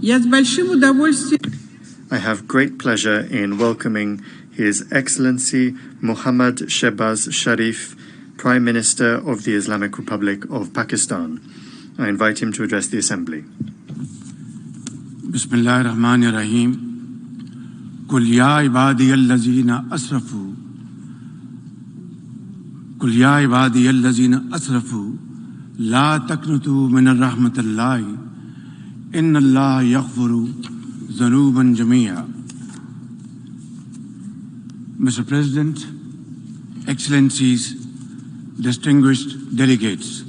Я с большим удовольствием... I have great pleasure in welcoming His Excellency Muhammad Shehbaz Sharif, Prime Minister of the Islamic Republic of Pakistan. I invite him to address the Assembly. Bismillahir Rahmanir Rahim. Qul ya ibadiyallazina asrafu. Qul ya ibadiyallazina asrafu. La taqnutu min rahmatillahi. Inna Allah yaghfiru dhanuban jamia. Mr. President, Excellencies, distinguished delegates,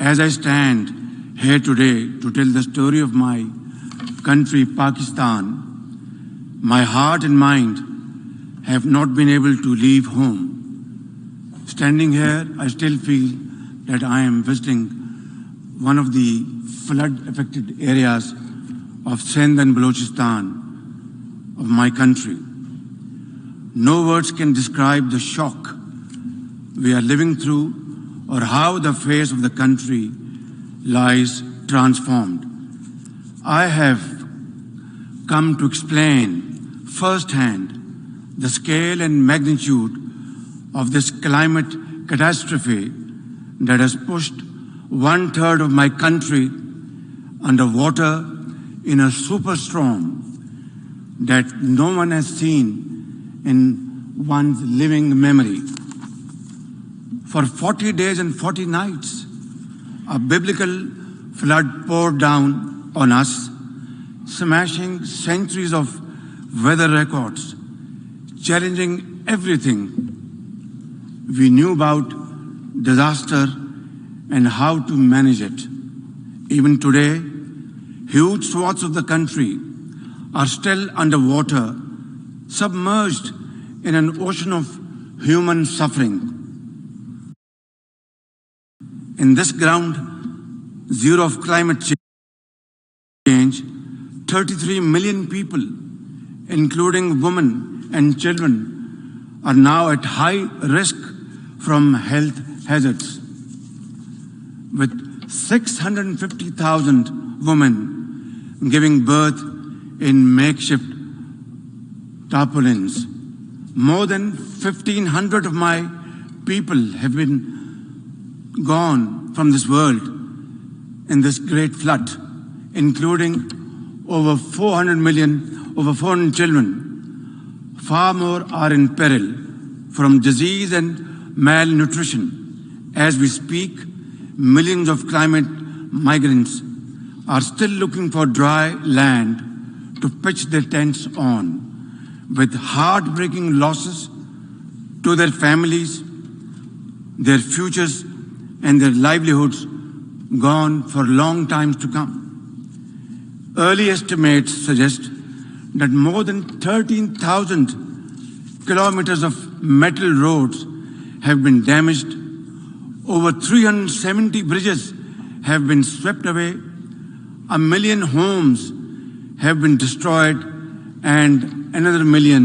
as I stand here today to tell the story of my country, Pakistan, my heart and mind have not been able to leave home. Standing here, I still feel that I am visiting one of the flood-affected areas of Sindh and Balochistan of my country. No words can describe the shock we are living through or how the face of the country lies transformed. I have come to explain firsthand the scale and magnitude of this climate catastrophe that has pushed 1/3 of my country underwater in a superstorm that no one has seen in one's living memory. For 40 days and 40 nights, a biblical flood poured down on us, smashing centuries of weather records, challenging everything we knew about disaster and how to manage it. Even today, huge swaths of the country are still underwater, submerged in an ocean of human suffering. In this ground zero of climate change, 33 million people, including women and children, are now at high risk from health hazards. With 650,000 women giving birth in makeshift tarpaulins. More than 1,500 of my people have been gone from this world in this great flood, including over 400 children. Far more are in peril from disease and malnutrition. As we speak, millions of climate migrants are still looking for dry land to pitch their tents on, with heartbreaking losses to their families, their futures, and their livelihoods gone for long times to come. Early estimates suggest that more than 13,000 kilometers of metal roads have been damaged, over 370 bridges have been swept away, 1 million homes have been destroyed, and another million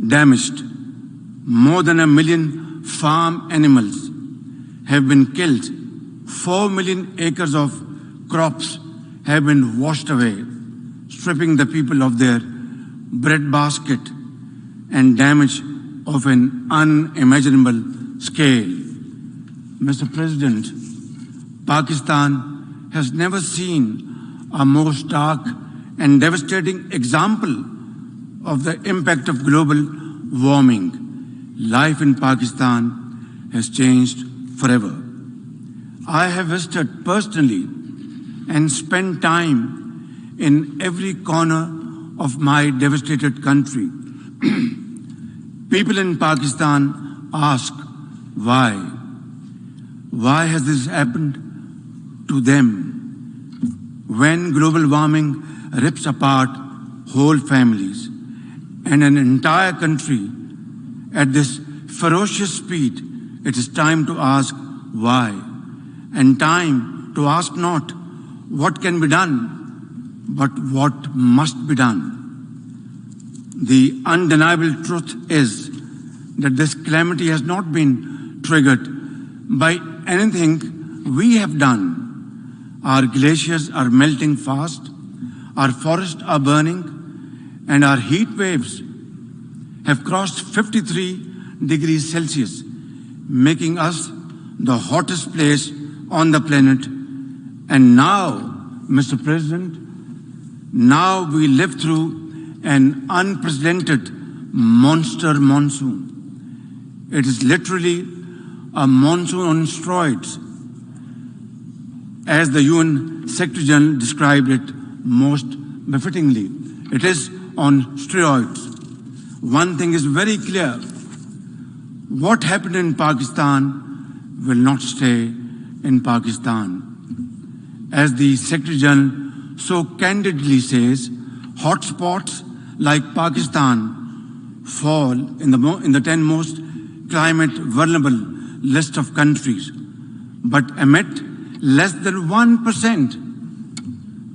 damaged. More than 1 million farm animals have been killed. 4 million acres of crops have been washed away, stripping the people of their bread basket, and damage of an unimaginable scale. Mr. President, Pakistan has never seen a more stark and devastating example of the impact of global warming. Life in Pakistan has changed forever. I have visited personally and spent time in every corner of my devastated country. People in Pakistan ask, why? Why has this happened to them? When global warming rips apart whole families and an entire country at this ferocious speed, it is time to ask why, and time to ask not what can be done, but what must be done. The undeniable truth is that this calamity has not been triggered by anything we have done. Our glaciers are melting fast, our forests are burning, and our heat waves have crossed 53 degrees Celsius, making us the hottest place on the planet. And now, Mr. President, now we live through an unprecedented monster monsoon. It is literally a monsoon on steroids, as the UN Secretary General described it most befittingly. It is on steroids. One thing is very clear. What happened in Pakistan will not stay in Pakistan. As the Secretary General so candidly says, hotspots like Pakistan fall in the 10 most climate vulnerable list of countries, but emit less than 1%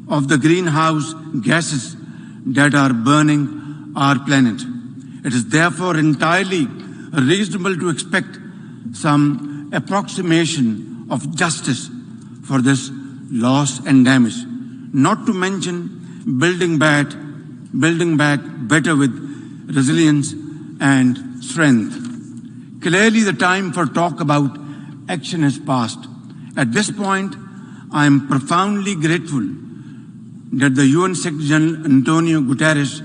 of the greenhouse gases that are burning our planet. It is therefore entirely reasonable to expect some approximation of justice for this loss and damage, not to mention building back better with resilience and strength. Clearly, the time for talk about action has passed. At this point, I am profoundly grateful that the UN Secretary General Antonio Guterres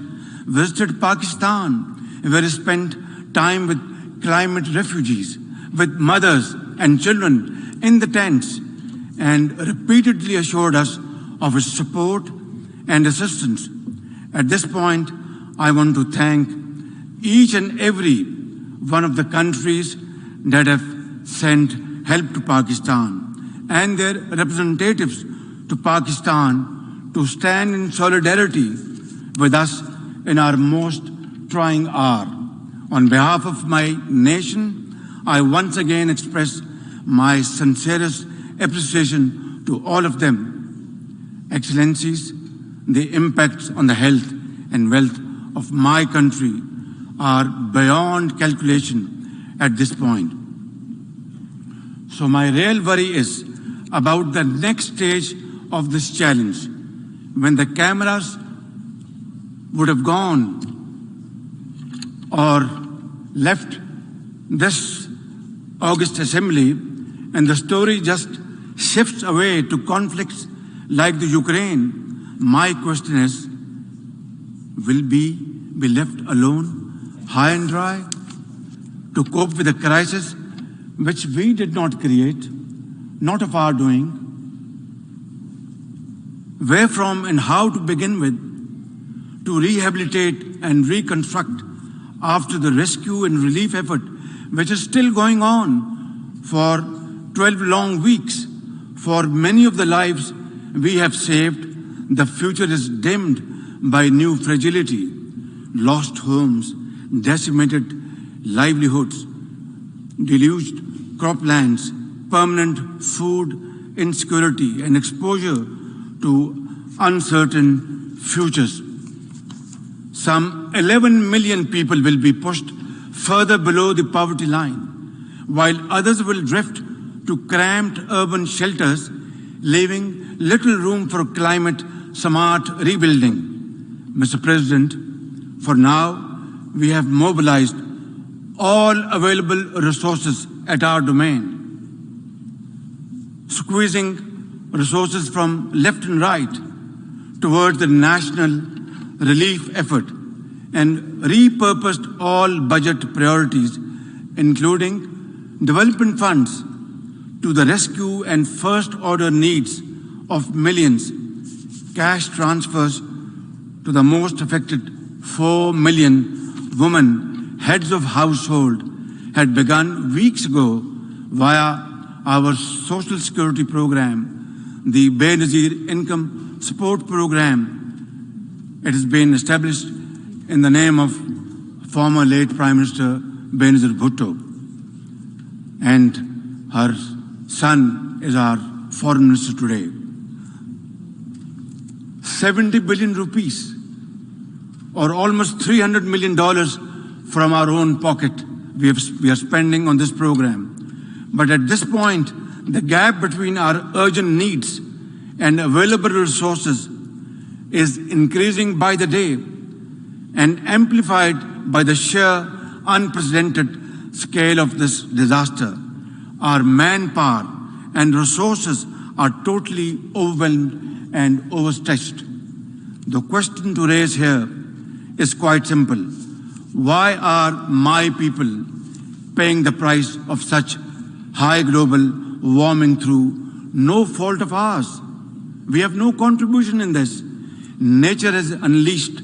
visited Pakistan, where he spent time with climate refugees, with mothers and children in the tents, and repeatedly assured us of his support and assistance. At this point, I want to thank each and every one of the countries that have sent help to Pakistan and their representatives to Pakistan to stand in solidarity with us in our most trying hour. On behalf of my nation, I once again express my sincerest appreciation to all of them. Excellencies, the impacts on the health and wealth of my country are beyond calculation at this point. So my real worry is about the next stage of this challenge, when the cameras would have gone or left this August Assembly and the story just shifts away to conflicts like the Ukraine. My question is, will we be left alone, high and dry, to cope with a crisis which we did not create, not of our doing? Where from and how to begin with to rehabilitate and reconstruct after the rescue and relief effort, which is still going on for 12 long weeks. For many of the lives we have saved, the future is dimmed by new fragility, lost homes, decimated livelihoods, deluged croplands, permanent food insecurity, and exposure to uncertain futures. Some 11 million people will be pushed further below the poverty line, while others will drift to cramped urban shelters, leaving little room for climate-smart rebuilding. Mr. President, for now, we have mobilized all available resources at our domain, squeezing resources from left and right towards the national relief effort, and repurposed all budget priorities, including development funds, to the rescue and first order needs of millions, cash transfers to the most affected 4 million women, heads of household, had begun weeks ago via our social security program, the Benazir Income Support Program. It has been established in the name of former late Prime Minister Benazir Bhutto, and her son is our foreign minister today. 70 billion rupees, or almost $300 million from our own pocket we are spending on this program. But at this point, the gap between our urgent needs and available resources is increasing by the day and amplified by the sheer unprecedented scale of this disaster. Our manpower and resources are totally overwhelmed and overstretched. The question to raise here is quite simple. Why are my people paying the price of such high global warming through no fault of ours? We have no contribution in this. Nature has unleashed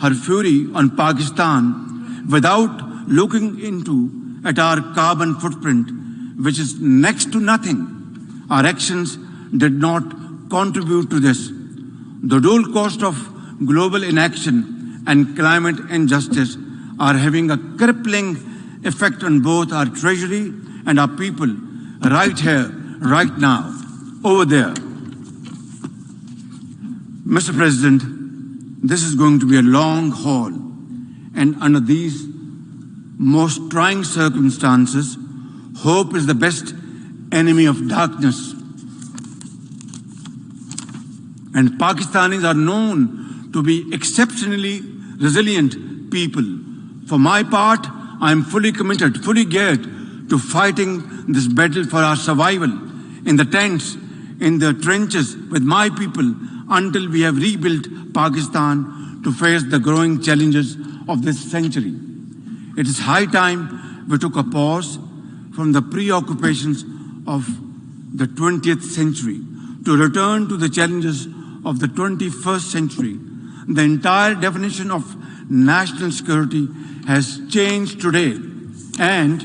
her fury on Pakistan without looking into at our carbon footprint, which is next to nothing. Our actions did not contribute to this. The dual cost of global inaction and climate injustice are having a crippling effect on both our treasury and our people, right here, right now, over there. Mr. President, this is going to be a long haul, and under these most trying circumstances, hope is the best enemy of darkness. And Pakistanis are known to be exceptionally resilient people. For my part, I am fully committed, fully geared to fighting this battle for our survival in the tents, in the trenches with my people until we have rebuilt Pakistan to face the growing challenges of this century. It is high time we took a pause from the preoccupations of the 20th century to return to the challenges of the 21st century. The entire definition of national security has changed today, and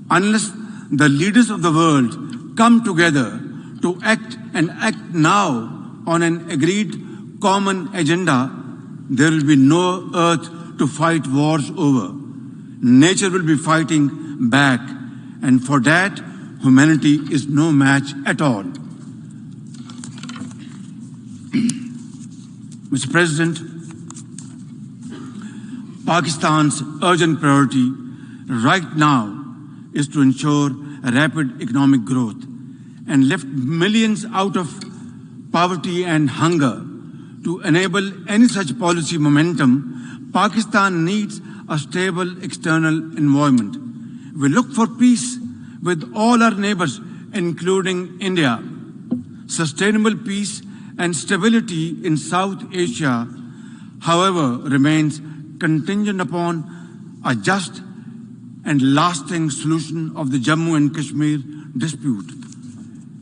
unless the leaders of the world come together to act and act now on an agreed common agenda, there will be no earth to fight wars over. Nature will be fighting back, and for that, humanity is no match at all. Mr. President, Pakistan's urgent priority right now is to ensure a rapid economic growth and lift millions out of poverty and hunger. To enable any such policy momentum, Pakistan needs a stable external environment. We look for peace with all our neighbors, including India. Sustainable peace and stability in South Asia, however, remains contingent upon a just and lasting solution of the Jammu and Kashmir dispute.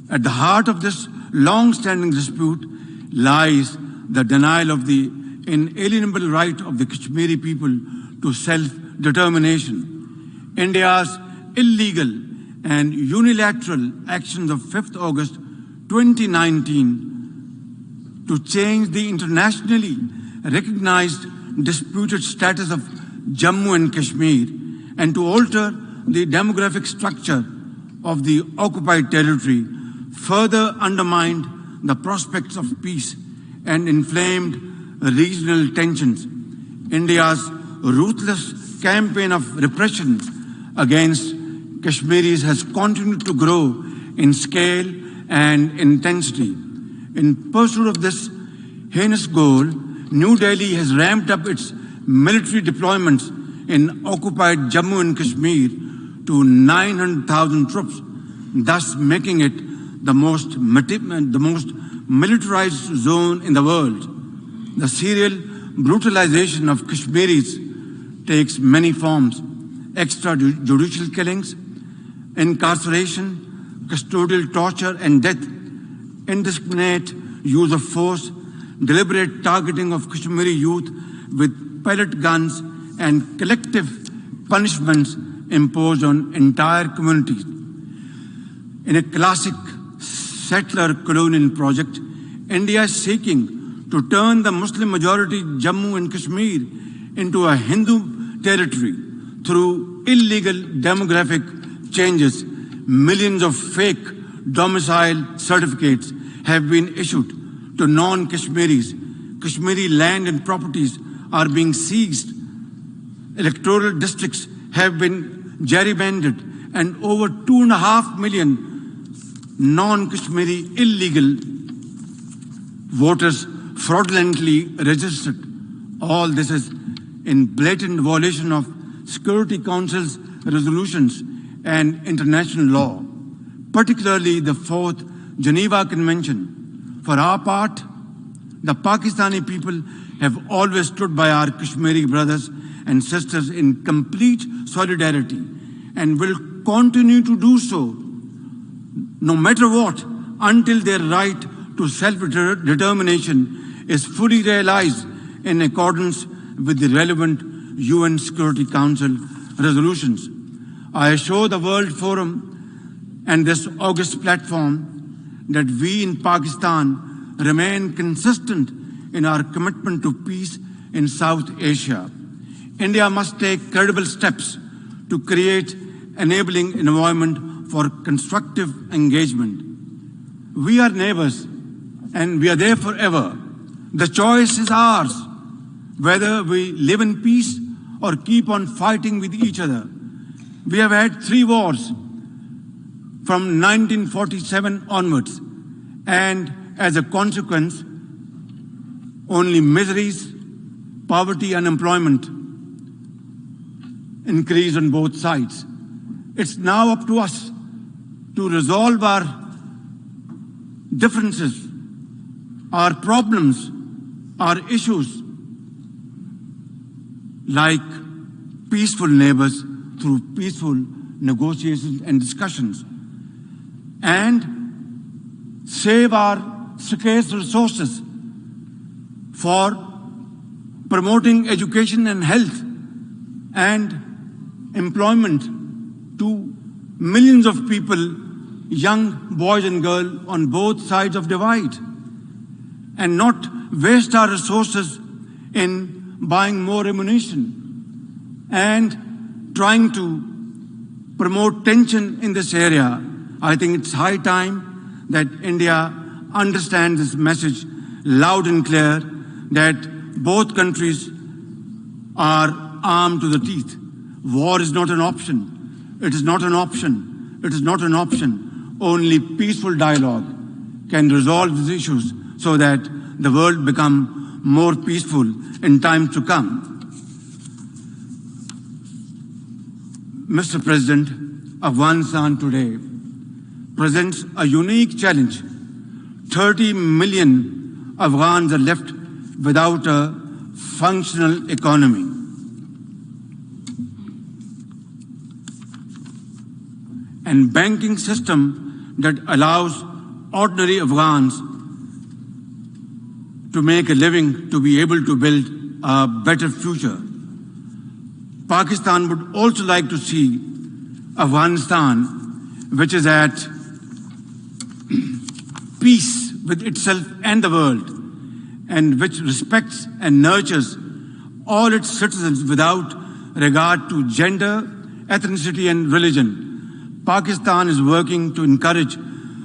At the heart of this long-standing dispute lies the denial of the inalienable right of the Kashmiri people to self-determination. India's illegal and unilateral actions of 5th August 2019 to change the internationally recognized disputed status of Jammu and Kashmir and to alter the demographic structure of the occupied territory further undermined the prospects of peace and inflamed regional tensions. India's ruthless campaign of repression against Kashmiris has continued to grow in scale and intensity. In pursuit of this heinous goal, New Delhi has ramped up its military deployments in occupied Jammu and Kashmir to 900,000 troops, thus making it the most militarized zone in the world. The serial brutalization of Kashmiris takes many forms: extrajudicial killings, incarceration, custodial torture and death, indiscriminate use of force, deliberate targeting of Kashmiri youth with pellet guns, and collective punishments imposed on entire communities. In a classic settler colonial project, India is seeking to turn the Muslim-majority Jammu and Kashmir into a Hindu territory through illegal demographic changes. Millions of fake domicile certificates have been issued to non-Kashmiris. Kashmiri land and properties are being seized. Electoral districts have been gerrymandered and over 2.5 million non-Kashmiri illegal voters fraudulently registered. All this is in blatant violation of Security Council's resolutions and international law, particularly the 4th Geneva Convention. For our part, the Pakistani people have always stood by our Kashmiri brothers and sisters in complete solidarity and will continue to do so, no matter what, until their right to self-determination is fully realized in accordance with the relevant UN Security Council resolutions. I assure the World Forum and this august platform that we in Pakistan remain consistent in our commitment to peace in South Asia. India must take credible steps to create enabling environment for constructive engagement. We are neighbors and we are there forever. The choice is ours, whether we live in peace or keep on fighting with each other. We have had 3 wars from 1947 onwards, and as a consequence, only miseries, poverty, unemployment increase on both sides. It's now up to us to resolve our differences, our problems, our issues, like peaceful neighbors through peaceful negotiations and discussions, and save our scarce resources for promoting education and health and employment to millions of people, young boys and girls on both sides of divide, and not waste our resources in buying more ammunition and trying to promote tension in this area. I think it's high time that India understands this message loud and clear, that both countries are armed to the teeth. War is not an option. It is not an option. It is not an option. Only peaceful dialogue can resolve these issues so that the world become more peaceful in times to come. Mr. President, Afghanistan today presents a unique challenge. 30 million Afghans are left without a functional economy. And banking system that allows ordinary Afghans to make a living, to be able to build a better future. Pakistan would also like to see Afghanistan, which is at peace with itself and the world, and which respects and nurtures all its citizens without regard to gender, ethnicity, and religion. Pakistan is working to encourage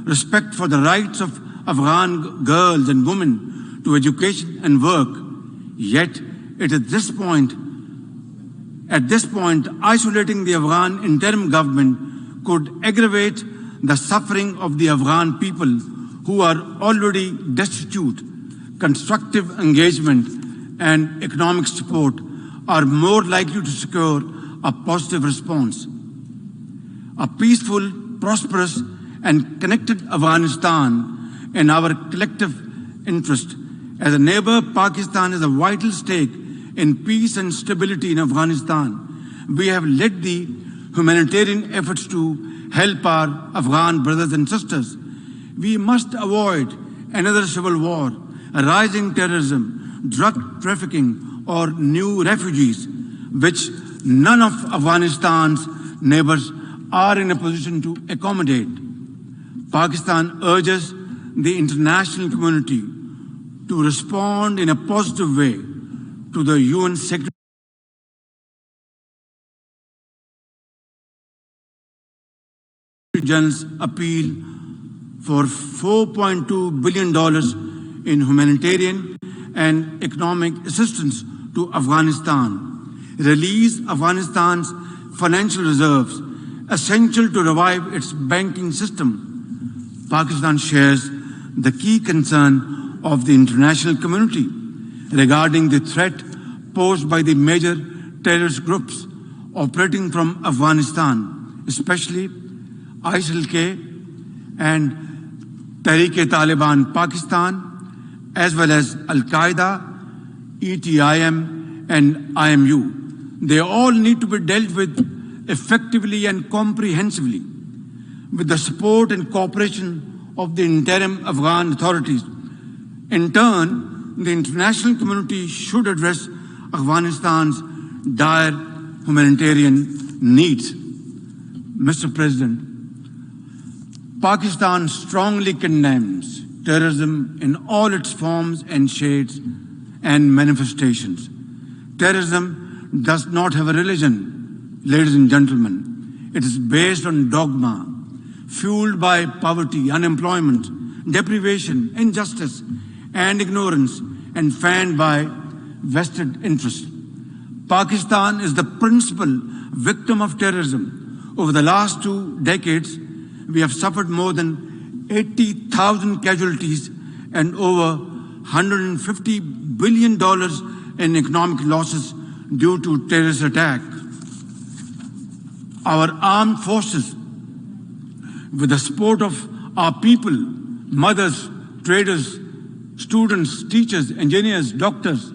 respect for the rights of Afghan girls and women to education and work. Yet, it is at this point, isolating the Afghan interim government could aggravate the suffering of the Afghan people who are already destitute. Constructive engagement and economic support are more likely to secure a positive response. A peaceful, prosperous, and connected Afghanistan in our collective interest. As a neighbor, Pakistan is a vital stake in peace and stability in Afghanistan. We have led the humanitarian efforts to help our Afghan brothers and sisters. We must avoid another civil war, rising terrorism, drug trafficking, or new refugees, which none of Afghanistan's neighbors are in a position to accommodate. Pakistan urges the international community to respond in a positive way to the UN Secretary General's appeal for $4.2 billion in humanitarian and economic assistance to Afghanistan, release Afghanistan's financial reserves, essential to revive its banking system, Pakistan shares the key concern of the international community regarding the threat posed by the major terrorist groups operating from Afghanistan, especially ISIL-K and Tehreek-e-Taliban Pakistan, as well as Al-Qaeda, ETIM, and IMU. They all need to be dealt with effectively and comprehensively with the support and cooperation of the interim Afghan authorities. In turn, the international community should address Afghanistan's dire humanitarian needs. Mr. President, Pakistan strongly condemns terrorism in all its forms and shades and manifestations. Terrorism does not have a religion, ladies and gentlemen. It is based on dogma, fueled by poverty, unemployment, deprivation, injustice, and ignorance, and fanned by vested interests. Pakistan is the principal victim of terrorism. Over the last 2 decades, we have suffered more than 80,000 casualties and over $150 billion in economic losses due to terrorist attacks. Our armed forces, with the support of our people, mothers, traders, students, teachers, engineers, doctors,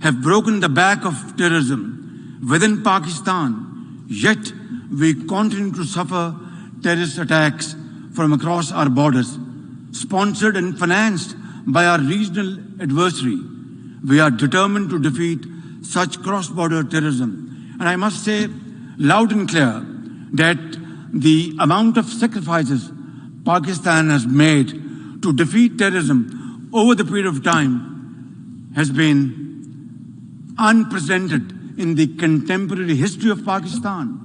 have broken the back of terrorism within Pakistan, yet we continue to suffer terrorist attacks from across our borders, sponsored and financed by our regional adversary. We are determined to defeat such cross-border terrorism. And I must say loud and clear that the amount of sacrifices Pakistan has made to defeat terrorism over the period of time has been unprecedented in the contemporary history of Pakistan.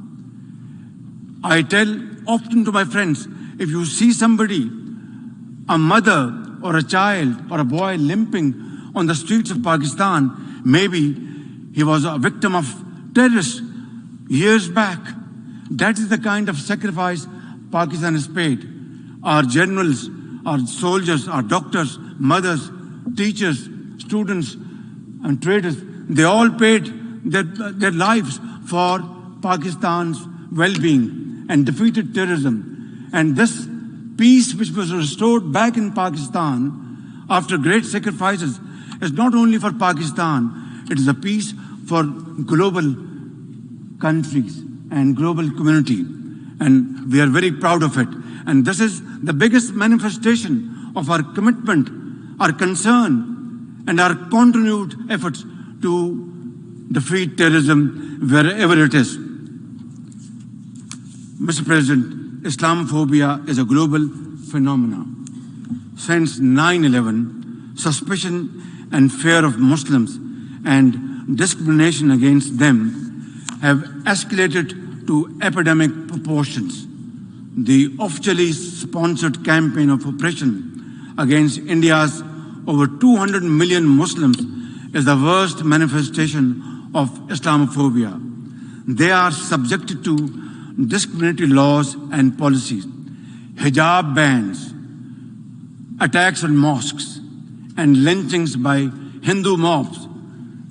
I tell often to my friends, if you see somebody, a mother or a child or a boy limping on the streets of Pakistan, maybe he was a victim of terrorists years back. That is the kind of sacrifice Pakistan has paid. Our generals, our soldiers, our doctors, mothers, teachers, students, and traders, they all paid their lives for Pakistan's well-being and defeated terrorism. And this peace which was restored back in Pakistan after great sacrifices is not only for Pakistan, it is a peace for global countries and global community. And we are very proud of it. And this is the biggest manifestation of our commitment, our concern, and our continued efforts to defeat terrorism wherever it is. Mr. President, Islamophobia is a global phenomenon. Since 9/11, suspicion and fear of Muslims and discrimination against them have escalated to epidemic proportions. The officially sponsored campaign of oppression against India's over 200 million Muslims is the worst manifestation of Islamophobia. They are subjected to discriminatory laws and policies, hijab bans, attacks on mosques, and lynchings by Hindu mobs.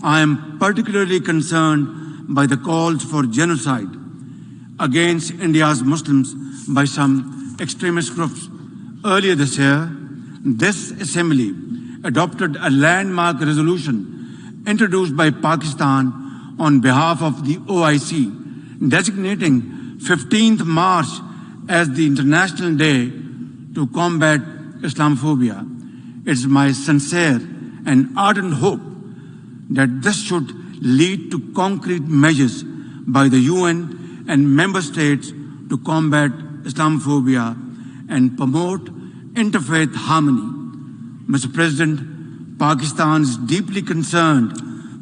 I am particularly concerned by the calls for genocide against India's Muslims by some extremist groups. Earlier this year, this assembly adopted a landmark resolution introduced by Pakistan on behalf of the OIC, designating 15th March as the International Day to combat Islamophobia. It's my sincere and ardent hope that this should lead to concrete measures by the UN and member states to combat Islamophobia and promote interfaith harmony. Mr. President, Pakistan is deeply concerned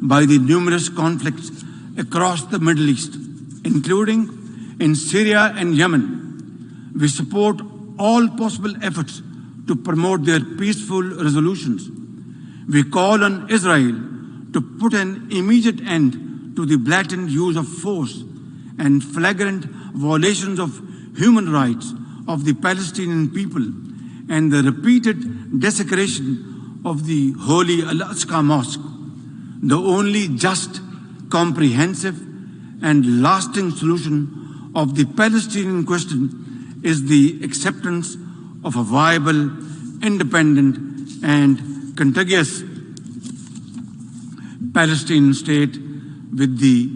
by the numerous conflicts across the Middle East, including in Syria and Yemen. We support all possible efforts to promote their peaceful resolutions. We call on Israel to put an immediate end to the blatant use of force and flagrant violations of human rights of the Palestinian people and the repeated desecration of the holy Al-Aqsa Mosque, the only just, comprehensive, and lasting solution of the Palestinian question is the acceptance of a viable, independent, and contiguous Palestinian state with the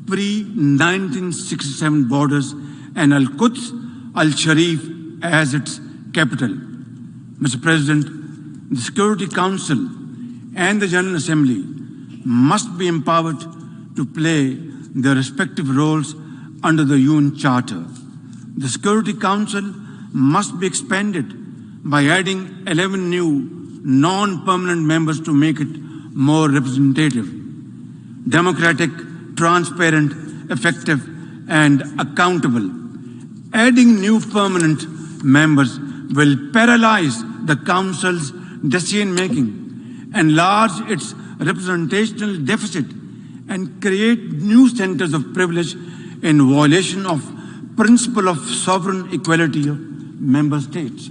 pre-1967 borders and Al-Quds Al-Sharif as its capital. Mr. President, the Security Council and the General Assembly must be empowered to play their respective roles under the UN Charter. The Security Council must be expanded by adding 11 new non-permanent members to make it more representative, democratic, transparent, effective, and accountable. Adding new permanent members will paralyze the Council's decision-making, enlarge its representational deficit, and create new centers of privilege in violation of principle of sovereign equality of member states.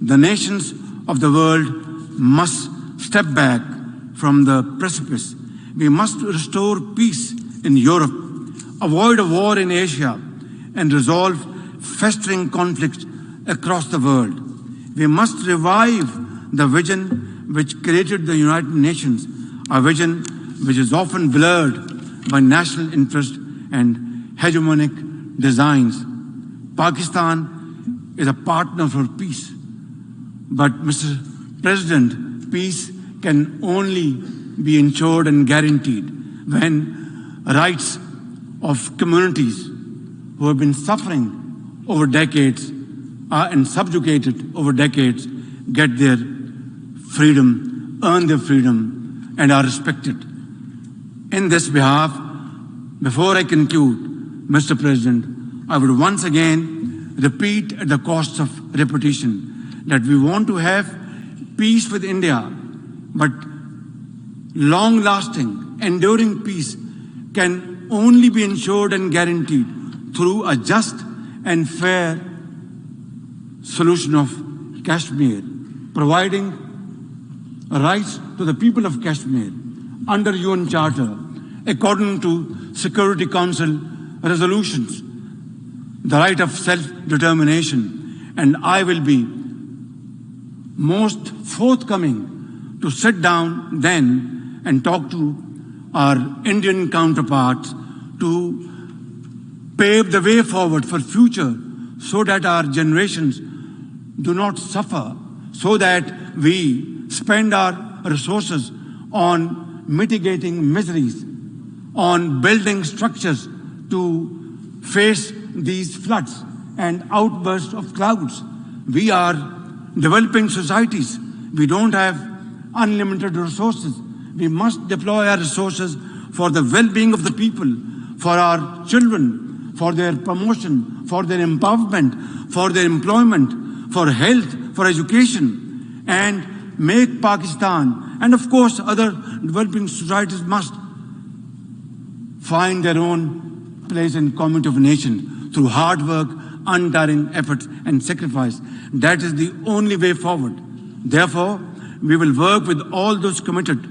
The nations of the world must step back from the precipice. We must restore peace in Europe, avoid a war in Asia, and resolve festering conflicts across the world. We must revive the vision which created the United Nations, a vision which is often blurred by national interest and hegemonic designs. Pakistan is a partner for peace. But, Mr. President, peace can only be ensured and guaranteed when rights of communities who have been suffering over decades and subjugated over decades get their freedom, earn their freedom, and are respected. In this behalf, before I conclude, Mr. President, I would once again repeat at the cost of repetition that we want to have peace with India, but long-lasting, enduring peace can only be ensured and guaranteed through a just and fair solution of Kashmir, providing rights to the people of Kashmir under UN Charter, according to Security Council resolutions, the right of self-determination, and I will be most forthcoming to sit down then and talk to our Indian counterparts to pave the way forward for future so that our generations do not suffer, so that we spend our resources on mitigating miseries, on building structures to face these floods and outbursts of clouds. We are developing societies. We don't have unlimited resources. We must deploy our resources for the well-being of the people, for our children, for their promotion, for their empowerment, for their employment, for health, for education, and make Pakistan, and of course other developing societies must find their own place in community of nations through hard work, untiring efforts, and sacrifice. That is the only way forward. Therefore, we will work with all those committed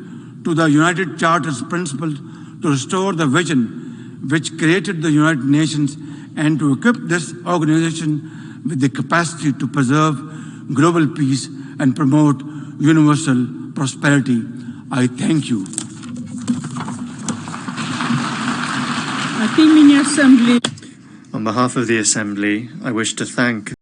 to the United Charter's principles to restore the vision which created the United Nations and to equip this organization with the capacity to preserve global peace and promote universal prosperity. I thank you. От имени Ассамблеи On behalf of the Assembly, I wish to thank